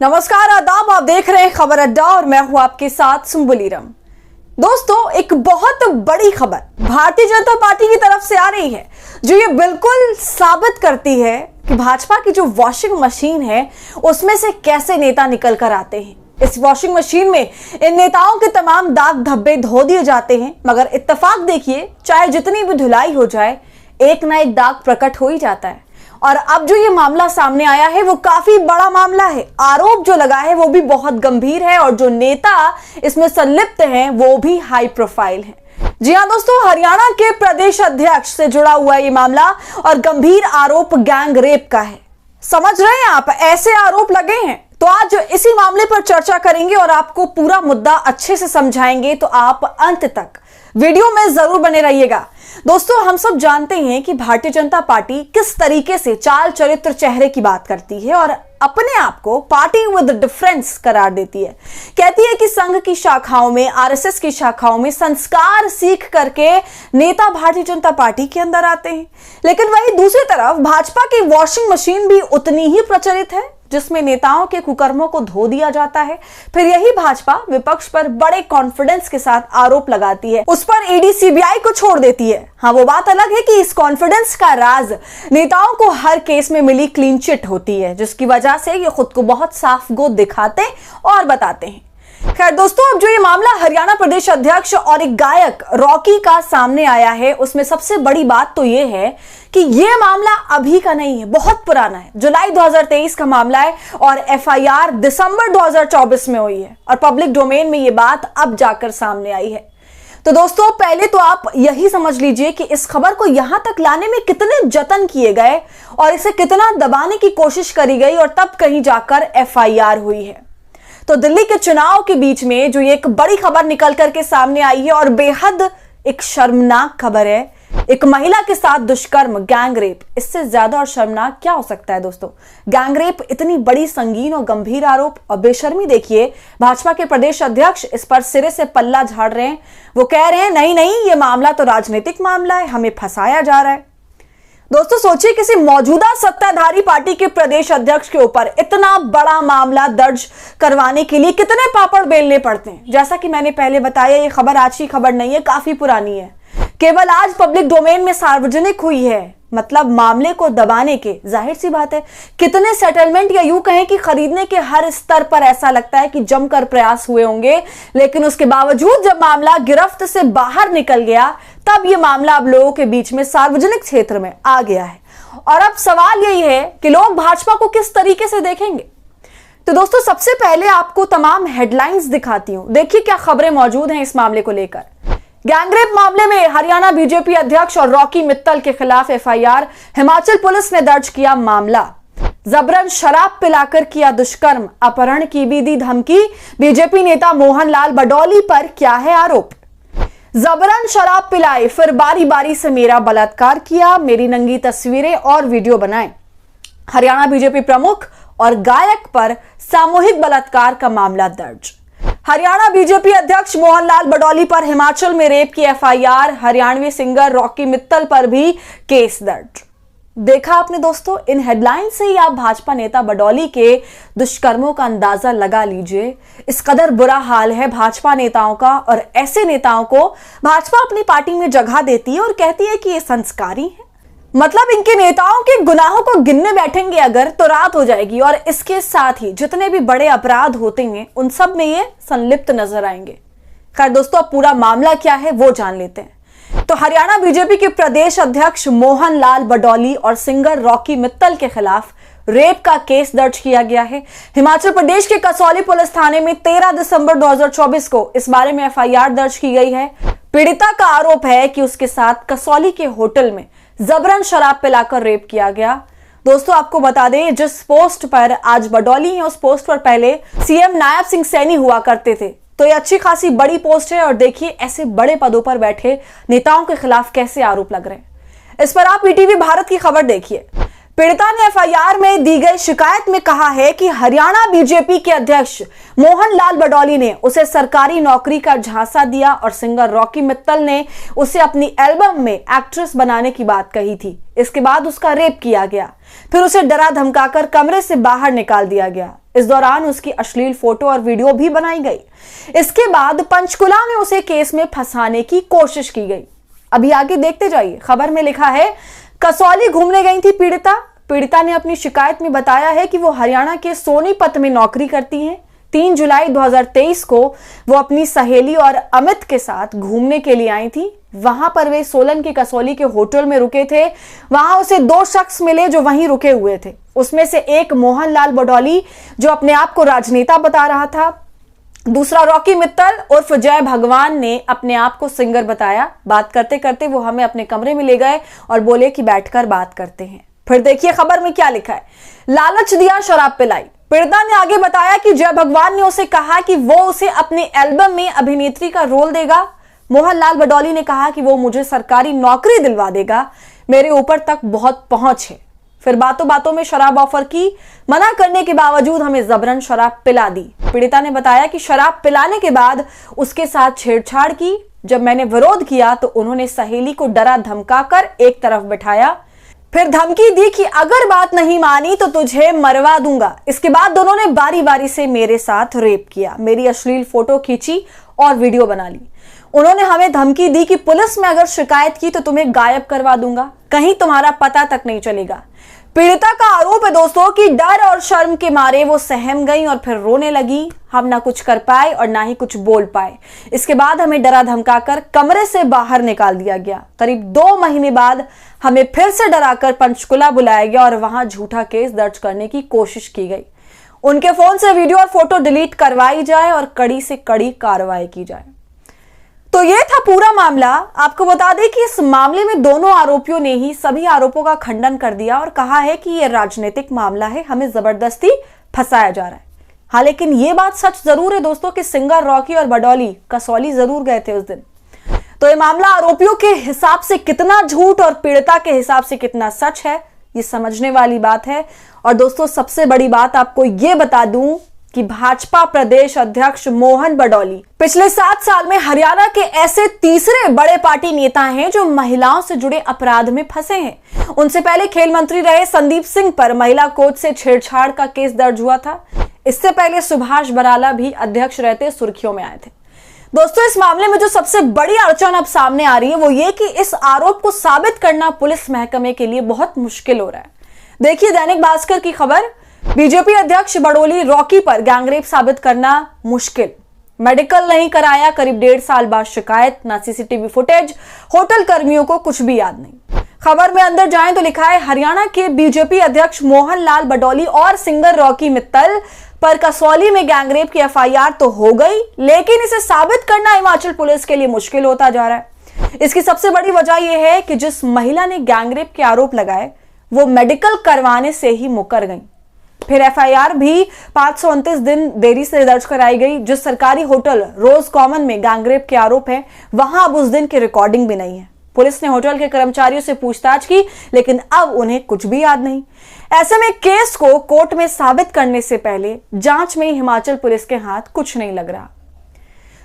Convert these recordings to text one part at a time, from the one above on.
नमस्कार, आदाब। आप देख रहे हैं खबर अड्डा और मैं हूं आपके साथ सुम्बुलीरम। दोस्तों, एक बहुत बड़ी खबर भारतीय जनता पार्टी की तरफ से आ रही है जो ये बिल्कुल साबित करती है कि भाजपा की जो वॉशिंग मशीन है उसमें से कैसे नेता निकल कर आते हैं। इस वॉशिंग मशीन में इन नेताओं के तमाम दाग धब्बे धो दिए जाते हैं, मगर इत्तेफाक देखिए, चाहे जितनी भी धुलाई हो जाए, एक ना एक दाग प्रकट हो ही जाता है। और अब जो ये मामला सामने आया है वो काफी बड़ा मामला है। आरोप जो लगा है वो भी बहुत गंभीर है और जो नेता इसमें संलिप्त हैं वो भी हाई प्रोफाइल हैं। जी हां दोस्तों, हरियाणा के प्रदेश अध्यक्ष से जुड़ा हुआ ये मामला और गंभीर आरोप गैंग रेप का है। समझ रहे हैं आप, ऐसे आरोप लगे हैं। तो आज इसी मामले पर चर्चा करेंगे और आपको पूरा मुद्दा अच्छे से समझाएंगे, तो आप अंत तक वीडियो में जरूर बने रहिएगा। दोस्तों, हम सब जानते हैं कि भारतीय जनता पार्टी किस तरीके से चाल चरित्र चेहरे की बात करती है और अपने आप को पार्टी विद डिफरेंस करार देती है। कहती है कि संघ की शाखाओं में, आरएसएस की शाखाओं में संस्कार सीख करके नेता भारतीय जनता पार्टी के अंदर आते हैं, लेकिन वही दूसरी तरफ भाजपा की वॉशिंग मशीन भी उतनी ही प्रचलित है जिसमें नेताओं के कुकर्मों को धो दिया जाता है। फिर यही भाजपा विपक्ष पर बड़े कॉन्फिडेंस के साथ आरोप लगाती है, उस पर ईडी सीबीआई को छोड़ देती है। हाँ, वो बात अलग है कि इस कॉन्फिडेंस का राज नेताओं को हर केस में मिली क्लीन चिट होती है, जिसकी वजह से ये खुद को बहुत साफ गोद दिखाते और बताते हैं। खैर दोस्तों, अब जो ये मामला हरियाणा प्रदेश अध्यक्ष और एक गायक रॉकी का सामने आया है, उसमें सबसे बड़ी बात तो ये है कि ये मामला अभी का नहीं है, बहुत पुराना है। जुलाई 2023 का मामला है और एफआईआर दिसंबर 2024 में हुई है और पब्लिक डोमेन में ये बात अब जाकर सामने आई है। तो दोस्तों, पहले तो आप यही समझ लीजिए कि इस खबर को यहां तक लाने में कितने जतन किए गए और इसे कितना दबाने की कोशिश करी गई और तब कहीं जाकर एफआईआर हुई है। तो दिल्ली के चुनाव के बीच में जो ये एक बड़ी खबर निकल करके सामने आई है और बेहद एक शर्मनाक खबर है, एक महिला के साथ दुष्कर्म, गैंग रेप। इससे ज्यादा और शर्मनाक क्या हो सकता है दोस्तों। गैंग रेप इतनी बड़ी, संगीन और गंभीर आरोप और बेशर्मी देखिए, भाजपा के प्रदेश अध्यक्ष इस पर सिरे से पल्ला झाड़ रहे हैं। वो कह रहे हैं नहीं नहीं, ये मामला तो राजनीतिक मामला है, हमें फंसाया जा रहा है। दोस्तों सोचिए, किसी मौजूदा सत्ताधारी पार्टी के प्रदेश अध्यक्ष के ऊपर इतना बड़ा मामला दर्ज करवाने के लिए कितने पापड़ बेलने पड़ते हैं। जैसा कि मैंने पहले बताया, ये खबर आज की खबर नहीं है, काफी पुरानी है, केवल आज पब्लिक डोमेन में सार्वजनिक हुई है। मतलब मामले को दबाने के, जाहिर सी बात है, कितने सेटलमेंट या यूं कहें कि खरीदने के हर स्तर पर ऐसा लगता है कि जमकर प्रयास हुए होंगे, लेकिन उसके बावजूद जब मामला गिरफ्त से बाहर निकल गया तब यह मामला अब लोगों के बीच में सार्वजनिक क्षेत्र में आ गया है। और अब सवाल यही है कि लोग भाजपा को किस तरीके से देखेंगे। तो दोस्तों, सबसे पहले आपको तमाम हेडलाइंस दिखाती हूं, देखिए क्या खबरें मौजूद हैं इस मामले को लेकर। गैंगरेप मामले में हरियाणा बीजेपी अध्यक्ष और रॉकी मित्तल के खिलाफ एफआईआर, हिमाचल पुलिस ने दर्ज किया मामला। जबरन शराब पिलाकर किया दुष्कर्म, अपहरण की भी दी धमकी, बीजेपी नेता मोहन लाल बडौली पर क्या है आरोप। जबरन शराब पिलाई, फिर बारी बारी से मेरा बलात्कार किया, मेरी नंगी तस्वीरें और वीडियो बनाए। हरियाणा बीजेपी प्रमुख और गायक पर सामूहिक बलात्कार का मामला दर्ज। हरियाणा बीजेपी अध्यक्ष मोहन लाल बडौली पर हिमाचल में रेप की FIR, Haryanvi singer Rocky Mittal पर भी केस दर्ज। देखा आपने दोस्तों, इन हेडलाइन से ही आप भाजपा नेता बडौली के दुष्कर्मों का अंदाजा लगा लीजिए। इस कदर बुरा हाल है भाजपा नेताओं का, और ऐसे नेताओं को भाजपा अपनी पार्टी में जगह देती है और कहती है कि ये संस्कारी है। मतलब इनके नेताओं के गुनाहों को गिनने बैठेंगे अगर तो रात हो जाएगी, और इसके साथ ही जितने भी बड़े अपराध होते हैं उन सब में ये संलिप्त नजर आएंगे। खैर दोस्तों, अब पूरा मामला क्या है वो जान लेते हैं। तो हरियाणा बीजेपी के प्रदेश अध्यक्ष मोहन लाल बडौली और सिंगर रॉकी मित्तल के खिलाफ रेप का केस दर्ज किया गया है। हिमाचल प्रदेश के कसौली पुलिस थाने में 13 दिसंबर 2024 को इस बारे में एफआईआर दर्ज की गई है। पीड़िता का आरोप है कि उसके साथ कसौली के होटल में जबरन शराब पिलाकर रेप किया गया। दोस्तों आपको बता दें, जिस पोस्ट पर आज बडौली है उस पोस्ट पर पहले सीएम नायब सिंह सैनी हुआ करते थे। तो ये अच्छी खासी बड़ी पोस्ट है और देखिए ऐसे बड़े पदों पर बैठे नेताओं के खिलाफ कैसे आरोप लग रहे हैं। इस पर आप ईटीवी भारत की खबर देखिए। पीड़िता ने एफआईआर में दी गई शिकायत में कहा है कि हरियाणा बीजेपी के अध्यक्ष मोहन लाल बडौली ने उसे सरकारी नौकरी का झांसा दिया और सिंगर रॉकी मित्तल ने उसे अपनी एल्बम में एक्ट्रेस बनाने की बात कही थी। इसके बाद उसका रेप किया गया, फिर उसे डरा धमकाकर कमरे से बाहर निकाल दिया गया। इस दौरान उसकी अश्लील फोटो और वीडियो भी बनाई गई। इसके बाद पंचकुला में उसे केस में फंसाने की कोशिश की गई। अभी आगे देखते जाइए। खबर में लिखा है, कसौली घूमने गई थी पीड़िता ने अपनी शिकायत में बताया है कि वो हरियाणा के सोनीपत में नौकरी करती हैं। 3 जुलाई 2023 को वो अपनी सहेली और अमित के साथ घूमने के लिए आई थी। वहां पर वे सोलन के कसौली के होटल में रुके थे। वहां उसे 2 शख्स मिले जो वहीं रुके हुए थे। उसमें से एक मोहन लाल बडौली जो अपने आप को राजनेता बता रहा था, दूसरा रॉकी मित्तल उर्फ जय भगवान ने अपने आप को सिंगर बताया। बात करते करते वो हमें अपने कमरे में ले गए और बोले कि बैठकर बात करते हैं। फिर देखिए खबर में क्या लिखा है, लालच दिया, शराब पिलाई। पीड़िता ने आगे बताया कि जय भगवान ने उसे कहा कि वो उसे अपने एल्बम में अभिनेत्री का रोल देगा। मोहन लाल बडौली ने कहा कि वो मुझे सरकारी नौकरी दिलवा देगा, मेरे ऊपर तक बहुत पहुंच है। फिर बातों बातों में शराब ऑफर की, मना करने के बावजूद हमें जबरन शराब पिला दी। पीड़िता ने बताया कि शराब पिलाने के बाद उसके साथ छेड़छाड़ की। जब मैंने विरोध किया तो उन्होंने सहेली को डरा धमकाकर एक तरफ बिठाया, फिर धमकी दी कि अगर बात नहीं मानी तो तुझे मरवा दूंगा। इसके बाद दोनों ने बारी बारी से मेरे साथ रेप किया, मेरी अश्लील फोटो खींची और वीडियो बना ली। उन्होंने हमें धमकी दी कि पुलिस में अगर शिकायत की तो तुम्हें गायब करवा दूंगा, कहीं तुम्हारा पता तक नहीं चलेगा। पीड़िता का आरोप है दोस्तों कि डर और शर्म के मारे वो सहम गई और फिर रोने लगी। हम ना कुछ कर पाए और ना ही कुछ बोल पाए। इसके बाद हमें डरा धमकाकर कमरे से बाहर निकाल दिया गया। करीब 2 महीने बाद हमें फिर से डराकर पंचकुला बुलाया गया और वहां झूठा केस दर्ज करने की कोशिश की गई। उनके फोन से वीडियो और फोटो डिलीट करवाई जाए और कड़ी से कड़ी कार्रवाई की जाए। तो ये था पूरा मामला। आपको बता दें कि इस मामले में दोनों आरोपियों ने ही सभी आरोपों का खंडन कर दिया और कहा है कि यह राजनीतिक मामला है, हमें जबरदस्ती फंसाया जा रहा है। हाँ, लेकिन ये बात सच जरूर है दोस्तों कि सिंगर रॉकी और बडौली कसौली जरूर गए थे उस दिन। तो ये मामला आरोपियों के हिसाब से कितना झूठ और पीड़िता के हिसाब से कितना सच है, ये समझने वाली बात है। और दोस्तों सबसे बड़ी बात आपको ये बता दूं कि भाजपा प्रदेश अध्यक्ष मोहन बडौली पिछले 7 साल में हरियाणा के ऐसे तीसरे बड़े पार्टी नेता हैं जो महिलाओं से जुड़े अपराध में फंसे हैं। उनसे पहले खेल मंत्री रहे संदीप सिंह पर महिला कोच से छेड़छाड़ का केस दर्ज हुआ था। इससे पहले सुभाष बराला भी अध्यक्ष रहते सुर्खियों में आए थे। दोस्तों इस मामले में जो सबसे बड़ी अड़चन अब सामने आ रही है वो ये कि इस आरोप को साबित करना पुलिस महकमे के लिए बहुत मुश्किल हो रहा है। देखिए दैनिक भास्कर की खबर, बीजेपी अध्यक्ष बडौली रॉकी पर गैंगरेप साबित करना मुश्किल, मेडिकल नहीं कराया, करीब 1.5 साल बाद शिकायत, ना सीसीटीवी फुटेज, होटल कर्मियों को कुछ भी याद नहीं। खबर में अंदर जाएं तो लिखा है, हरियाणा के बीजेपी अध्यक्ष मोहन लाल बडौली और सिंगर रॉकी मित्तल पर कसौली में गैंगरेप की एफआईआर तो हो गई, लेकिन इसे साबित करना हिमाचल पुलिस के लिए मुश्किल होता जा रहा है। इसकी सबसे बड़ी वजह यह है कि जिस महिला ने गैंगरेप के आरोप लगाए वो मेडिकल करवाने से ही मुकर गई। फिर एफआईआर भी 529 दिन देरी से दर्ज कराई गई। जिस सरकारी होटल रोज कॉमन में गैंगरेप के आरोप है वहां अब उस दिन की रिकॉर्डिंग भी नहीं है। पुलिस ने होटल के कर्मचारियों से पूछताछ की, लेकिन अब उन्हें कुछ भी याद नहीं। ऐसे में केस को कोर्ट में साबित करने से पहले जांच में हिमाचल पुलिस के हाथ कुछ नहीं लग रहा।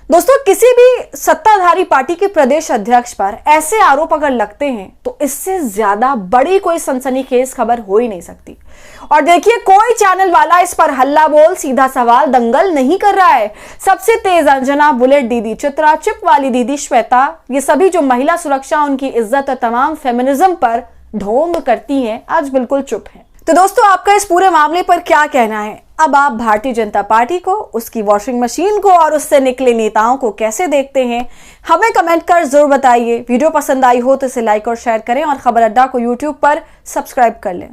दोस्तों किसी भी सत्ताधारी पार्टी के प्रदेश अध्यक्ष पर ऐसे आरोप अगर लगते हैं तो इससे ज्यादा बड़ी कोई सनसनीखेज खबर हो ही नहीं सकती। और देखिए कोई चैनल वाला इस पर हल्ला बोल, सीधा सवाल, दंगल नहीं कर रहा है। सबसे तेज अंजना, बुलेट दीदी चित्रा, चिप वाली दीदी श्वेता, ये सभी जो महिला सुरक्षा, उनकी इज्जत और तमाम फेमिनिज्म पर ढोंग करती हैं, आज बिल्कुल चुप है। तो दोस्तों आपका इस पूरे मामले पर क्या कहना है? अब आप भारतीय जनता पार्टी को, उसकी वॉशिंग मशीन को और उससे निकले नेताओं को कैसे देखते हैं? हमें कमेंट कर जरूर बताइए। वीडियो पसंद आई हो तो इसे लाइक और शेयर करें और खबर अड्डा को यूट्यूब पर सब्सक्राइब कर लें।